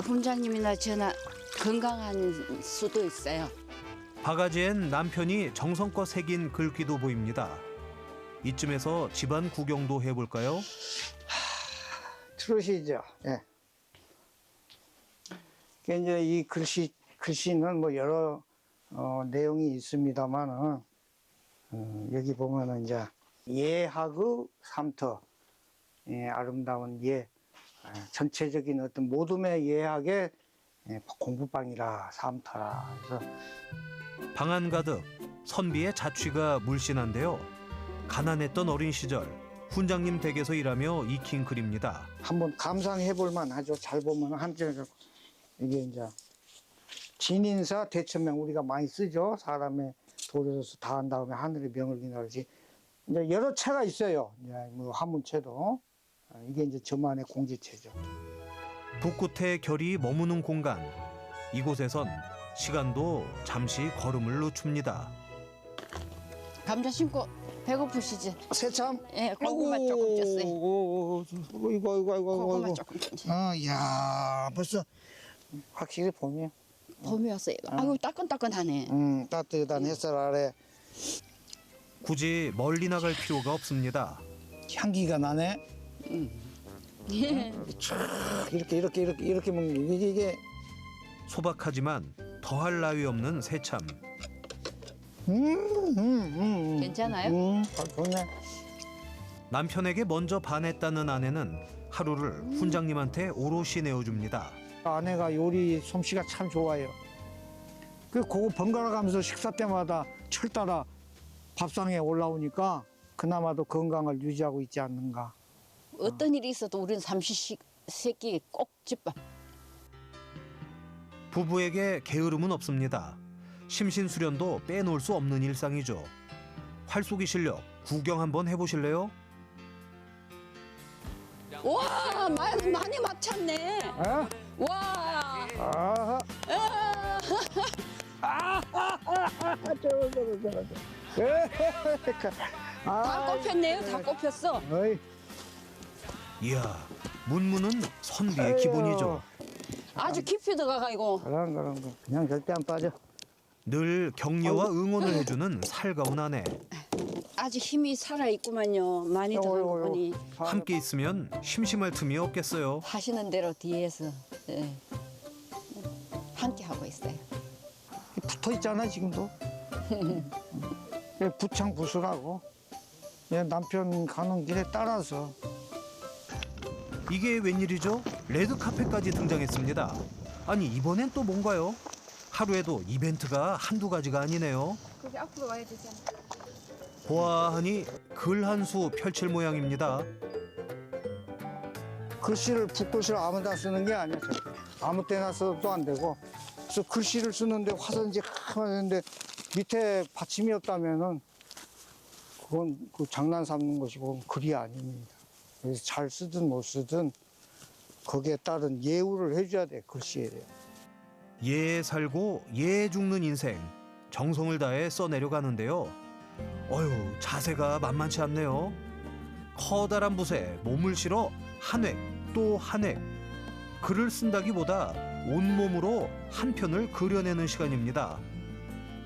훈장님이나 저나 건강한 수도 있어요. 바가지엔 남편이 정성껏 새긴 글귀도 보입니다. 이쯤에서 집안 구경도 해볼까요? 들으시죠? 예. 이제 이 글씨는 뭐 여러 내용이 있습니다만은 여기 보면은 이제 예하그 삼터, 예, 아름다운 예, 전체적인 어떤 모둠의 예약의 공부방이라 삼터라. 그래서 방안 가득 선비의 자취가 물씬한데요. 가난했던 어린 시절 훈장님 댁에서 일하며 익힌 글입니다. 한번 감상해 볼 만하죠. 잘 보면 한쪽 이게 이제 진인사 대천명 우리가 많이 쓰죠. 사람의 도리로서 다한 다음에 하늘의 명을 기나르지. 이제 여러 채가 있어요. 이제 뭐 한문채도 이게 이제 저만의 공지채죠. 북끝의 결이 머무는 공간. 이곳에선 시간도 잠시 걸음을 늦춥니다. 감자 심고 배고프시지? 새참? 예, 고구마 조금 줬어요. 이거. 고구마 조금 줬어요. 야 벌써 확실히 봄이야. 봄이 왔어요. 아이고 따끈따끈하네. 따뜻한 햇살 아래. 굳이 멀리 나갈 필요가 없습니다. 향기가 나네. 이렇게 먹는 이게 소박하지만 더할 나위 없는 새참. 괜찮아요? 좋네. 남편에게 먼저 반했다는 아내는 하루를 훈장님한테 오롯이 내어줍니다. 아내가 요리 솜씨가 참 좋아요. 그거 번갈아 가면서 식사 때마다 철따라 밥상에 올라오니까 그나마도 건강을 유지하고 있지 않는가. 어떤 일이 있어도 우리는 삼시세끼 꼭 집밥. 부부에게 게으름은 없습니다. 심신수련도 빼놓을 수 없는 일상이죠. 활쏘기 실력 구경 한번 해보실래요? 와 많이 맞췄네. 와. 다 꼽혔네요. 다 꼽혔어. 이야, 문무는 선비의 기본이죠. 아주 깊이 들어가 이거. 그냥 절대 안 빠져. 늘 격려와 응원을 해주는 살가운 아내. 아주 힘이 살아있구만요. 많이 들어간 거 보니. 함께 있으면 심심할 틈이 없겠어요. 하시는 대로 뒤에서 함께 하고 있어요. 붙어 있잖아 지금도. 부창부수라고. 남편 가는 길에 따라서. 이게 웬일이죠? 레드카펫까지 등장했습니다. 아니 이번엔 또 뭔가요? 하루에도 이벤트가 한두 가지가 아니네요. 거기 앞으로 와야 되지 않나? 보아하니 글 한 수 펼칠 모양입니다. 글씨를 붓글씨를 아무데나 쓰는 게 아니야. 아무 때나 써도 안 되고. 그래서 글씨를 쓰는데 화선지 하는데 밑에 받침이 없다면은 그건 그 장난 삼는 것이고 글이 아닙니다. 그래서 잘 쓰든 못 쓰든 거기에 따른 예우를 해줘야 돼 글씨에 대해. 예 살고 예 죽는 인생 정성을 다해 써내려가는데요. 어휴 자세가 만만치 않네요. 커다란 붓에 몸을 실어 한 획 또 한 획. 글을 쓴다기보다 온몸으로 한 편을 그려내는 시간입니다.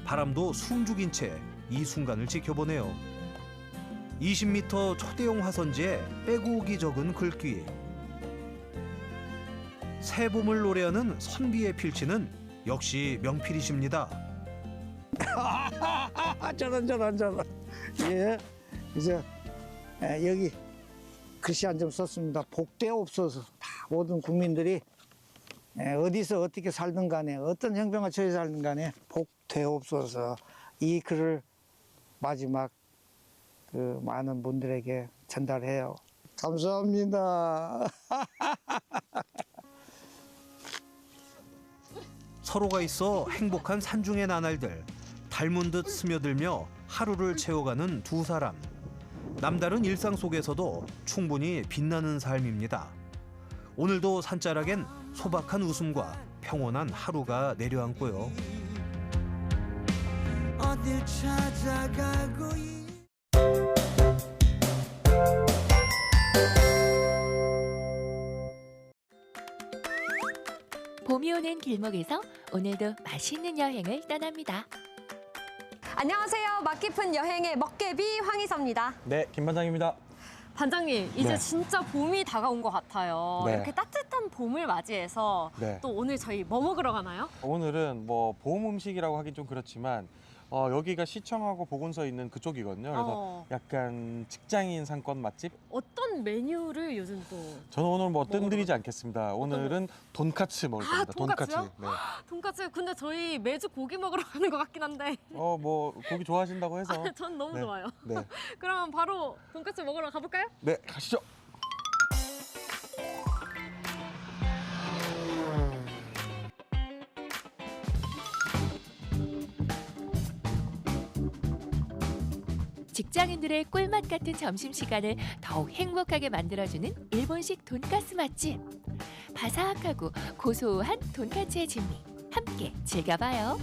바람도 숨죽인 채 이 순간을 지켜보네요. 20m 초대형 화선지에 빼곡이 적은 글귀. 새봄을 노래하는 선비의 필치는 역시 명필이십니다. 저런. 예. 이제 여기 글씨 한 점 썼습니다. 복대옵소서. 다 모든 국민들이 어디서 어떻게 살든 간에 어떤 형편과 처해 살든 간에 복되옵소서. 이 글을 마지막 그 많은 분들에게 전달해요. 감사합니다. 서로가 있어 행복한 산중의 나날들. 닮은 듯 스며들며 하루를 채워가는 두 사람. 남다른 일상 속에서도 충분히 빛나는 삶입니다. 오늘도 산자락엔 소박한 웃음과 평온한 하루가 내려앉고요. 어딜 찾아가고 봄이 오는 길목에서 오늘도 맛있는 여행을 떠납니다. 안녕하세요. 맛깊은 여행의 먹개비 황희서입니다. 네, 김 반장입니다. 반장님, 이제 네. 진짜 봄이 다가온 것 같아요. 네. 이렇게 따뜻한 봄을 맞이해서 네. 또 오늘 저희 뭐 먹으러 가나요? 오늘은 뭐 봄 음식이라고 하긴 좀 그렇지만 여기가 시청하고 보건소 있는 그쪽이거든요. 그래서 약간 직장인 상권 맛집? 어떤 메뉴를 요즘 또? 저는 오늘 뭐 뜸들이지 않겠습니다. 오늘은 돈까스 먹을 겁니다. 돈까스요? 네. 돈까스. 근데 저희 매주 고기 먹으러 가는 것 같긴 한데. 뭐 고기 좋아하신다고 해서. 전 너무 네. 좋아요. 네. 그럼 바로 돈까스 먹으러 가볼까요? 네, 가시죠. 직장인들의 꿀맛 같은 점심시간을 더욱 행복하게 만들어주는 일본식 돈가스 맛집. 바삭하고 고소한 돈까스의 진미 함께 즐겨봐요.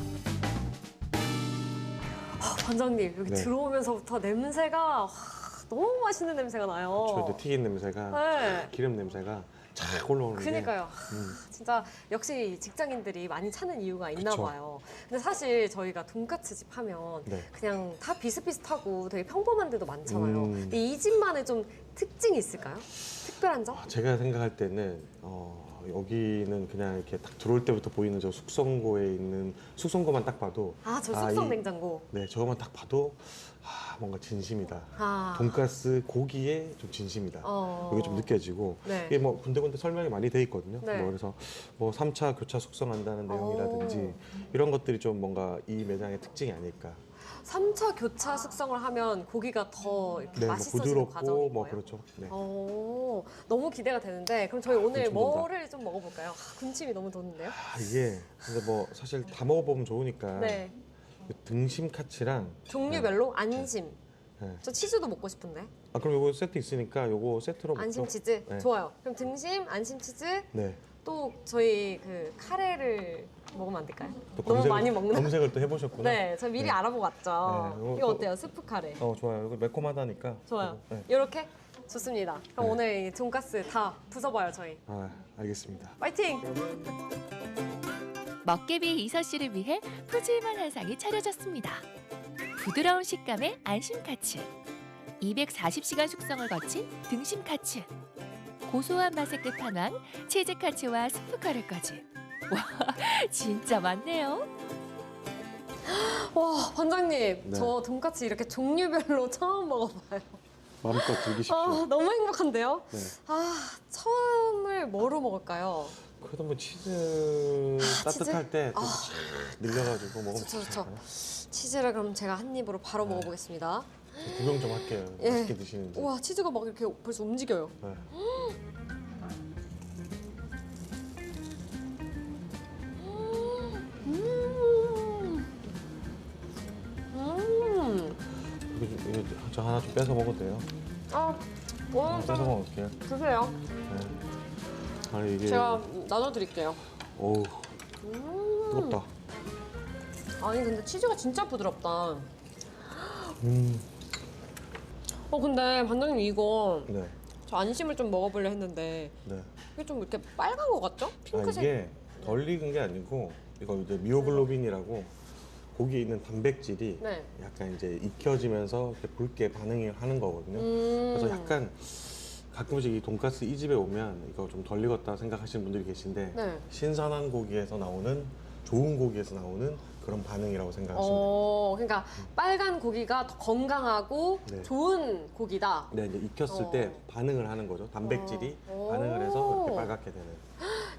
반장님 여기 네. 들어오면서부터 냄새가 너무 맛있는 냄새가 나요. 저희도 튀긴 냄새가, 네. 기름 냄새가 착 올라오는 게. 그니까요. 진짜 역시 직장인들이 많이 찾는 이유가 있나 그쵸. 봐요. 근데 사실 저희가 돈까스 집 하면 네. 그냥 다 비슷비슷하고 되게 평범한 데도 많잖아요. 음. 근데 이 집만의 좀 특징이 있을까요? 특별한 점? 제가 생각할 때는 여기는 그냥 이렇게 딱 들어올 때부터 보이는 저 숙성고에 있는 숙성고만 딱 봐도 아, 저 숙성 냉장고. 네, 저거만 딱 봐도 뭔가 진심이다. 아. 돈가스 고기에 좀 진심이다. 이게 좀 느껴지고 네. 이게 뭐 군데군데 설명이 많이 돼 있거든요. 네. 뭐 그래서 뭐 3차 교차 숙성한다는 내용이라든지 이런 것들이 좀 뭔가 이 매장의 특징이 아닐까. 3차 교차 숙성을 하면 고기가 더 이렇게 네, 뭐 맛있어지는 부드럽고 과정인 뭐 거예요? 그렇죠. 네. 너무 기대가 되는데 그럼 저희 오늘 군침 돈다. 뭐를 좀 먹어볼까요? 군침이 너무 도는데요? 이게 근데 뭐 사실 다 먹어보면 좋으니까 네. 등심 카츠랑 종류별로 안심. 네. 저 치즈도 먹고 싶은데. 그럼 요거 세트 있으니까 요거 세트로 먹죠. 안심 치즈 네. 좋아요. 그럼 등심, 안심 치즈, 네. 또 저희 그 카레를 먹으면 안 될까요? 또 너무 많이 먹는. 검색을 또 해보셨구나. 네, 저 미리 네. 알아보고 왔죠. 네, 이거 어때요, 스프 카레? 좋아요. 이거 매콤하다니까. 좋아요. 네. 이렇게 좋습니다. 그럼 네. 오늘 이 돈가스 다 부숴봐요 저희. 알겠습니다. 파이팅! 먹개비 이서 씨를 위해 푸짐한 한상이 차려졌습니다. 부드러운 식감의 안심 카츠, 240시간 숙성을 거친 등심 카츠, 고소한 맛의 끝판왕 치즈 카츠와 스프 카레까지. 와, 진짜 많네요. 와, 반장님, 네. 저 돈까스 이렇게 종류별로 처음 먹어봐요. 마음껏 즐기십시오. 너무 행복한데요? 네. 처음을 뭐로 먹을까요? 그래도 뭐 치즈 따뜻할 치즈? 때 늘려가지고 먹으면 좋죠, 좋지 좋죠. 않아요? 치즈를 그럼 제가 한 입으로 바로 먹어보겠습니다. 구경 좀 할게요. 예. 맛있게 드시는지. 우와, 치즈가 막 이렇게 벌써 움직여요. 네. 이거 저 하나 좀 뺏어 먹어도 돼요? 뺏어 먹을게요. 드세요. 네. 아니 이게 제가 나눠드릴게요. 어우 뜨겁다. 아니 근데 치즈가 진짜 부드럽다. 음. 근데 반장님 이거 네. 저 안심을 좀 먹어보려 했는데 네. 이게 좀 이렇게 빨간 거 같죠? 핑크색. 이게 덜 익은 게 아니고 이거 이제 미오글로빈이라고 고기에 있는 단백질이 네. 약간 이제 익혀지면서 이렇게 붉게 반응을 하는 거거든요. 그래서 약간 가끔씩 이 돈가스 이 집에 오면 이거 좀 덜 익었다 생각하시는 분들이 계신데 네. 신선한 고기에서 나오는 좋은 고기에서 나오는 그런 반응이라고 생각하시면 돼요. 그러니까 빨간 고기가 더 건강하고 네. 좋은 고기다. 네, 이제 익혔을 때 반응을 하는 거죠. 단백질이 반응을 해서 이렇게 빨갛게 되는.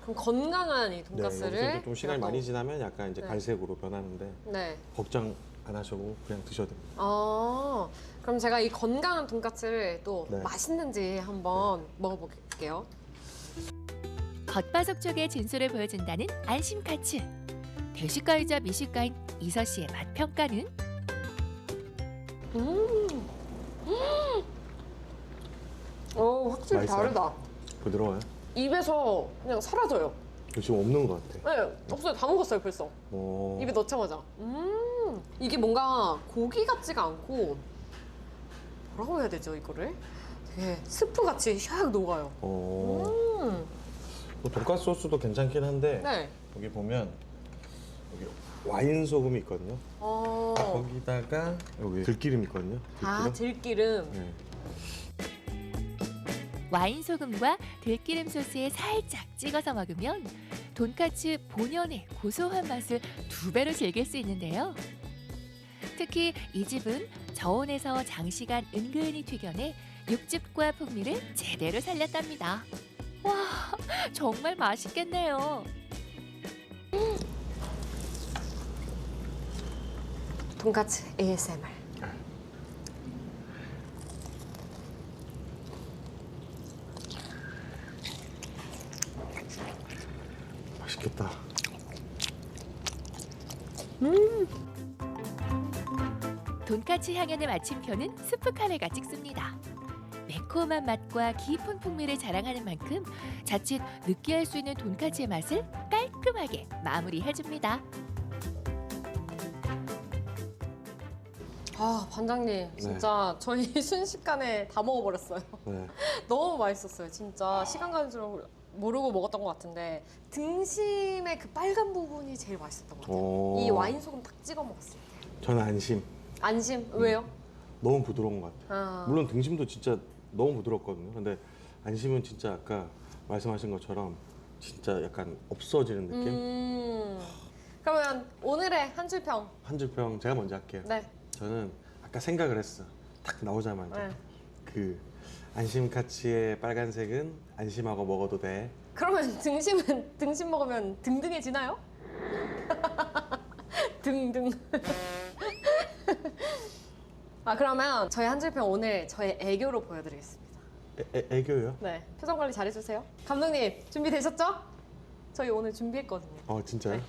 그럼 건강한 이 네, 돈가스를 여기서 이제 좀 시간이 제가 많이 지나면 약간 이제 네. 갈색으로 변하는데 네. 걱정 안 하셔도 그냥 드셔도 됩니다. 그럼 제가 이 건강한 돈가스를 또 네. 맛있는지 한번 먹어볼게요. 겉바속촉의 진수를 보여준다는 안심 카츠. 대식가이자 미식가인 이서 씨의 맛 평가는? 확실히 맛있어요? 다르다. 부드러워요? 입에서 그냥 사라져요. 지금 없는 것 같아. 네, 없어요. 다 먹었어요, 벌써. 오. 입에 넣자마자. 이게 뭔가 고기 같지가 않고 뭐라고 해야 되죠, 이거를? 되게 스프 같이 샥 녹아요. 뭐 돈가스 소스도 괜찮긴 한데 네. 여기 보면 여기 와인 소금이 있거든요. 거기다가 여기 들기름 있거든요. 들기름. 네. 와인 소금과 들기름 소스에 살짝 찍어서 먹으면 돈까스 본연의 고소한 맛을 2배로 즐길 수 있는데요. 특히 이 집은 저온에서 장시간 은근히 튀겨내 육즙과 풍미를 제대로 살렸답니다. 와, 정말 맛있겠네요. 돈까스 ASMR. 맛있겠다. 돈까스 향연의 마침표는 스프 카레가 찍습니다. 매콤한 맛과 깊은 풍미를 자랑하는 만큼 자칫 느끼할 수 있는 돈까스의 맛을 깔끔하게 마무리해줍니다. 아, 반장님, 진짜 저희 순식간에 다 먹어버렸어요. 네. 너무 맛있었어요. 진짜 시간 가는 줄 모르고 먹었던 것 같은데 등심의 그 빨간 부분이 제일 맛있었던 것 같아요. 이 와인 소금 딱 찍어 먹었을 때. 저는 안심. 안심? 왜요? 너무 부드러운 것 같아요. 아. 물론 등심도 진짜 너무 부드럽거든요. 근데 안심은 진짜 아까 말씀하신 것처럼 진짜 약간 없어지는 느낌? 그러면 오늘의 한 줄 평. 한 줄 평 제가 먼저 할게요. 네. 저는 아까 생각을 했어. 딱 나오자마자. 네. 그 안심 카츠의 빨간색은 안심하고 먹어도 돼. 그러면 등심은 등심 먹으면 등등해지나요? 등등. 아, 그러면 저희 한 줄 평 오늘 저의 애교로 보여드리겠습니다. 애교요? 네, 표정 관리 잘해주세요. 감독님 준비되셨죠? 저희 오늘 준비했거든요. 진짜요?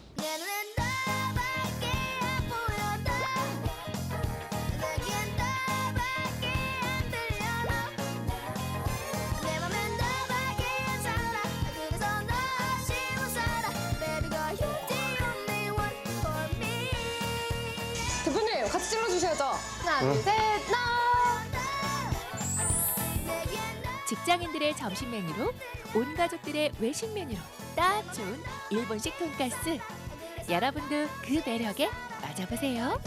대표님 같이 찔러주셔야죠. 하나, 둘, 셋, 나! 직장인들의 점심 메뉴로 온 가족들의 외식 메뉴로 딱 좋은 일본식 돈가스. 여러분도 그 매력에 빠져보세요.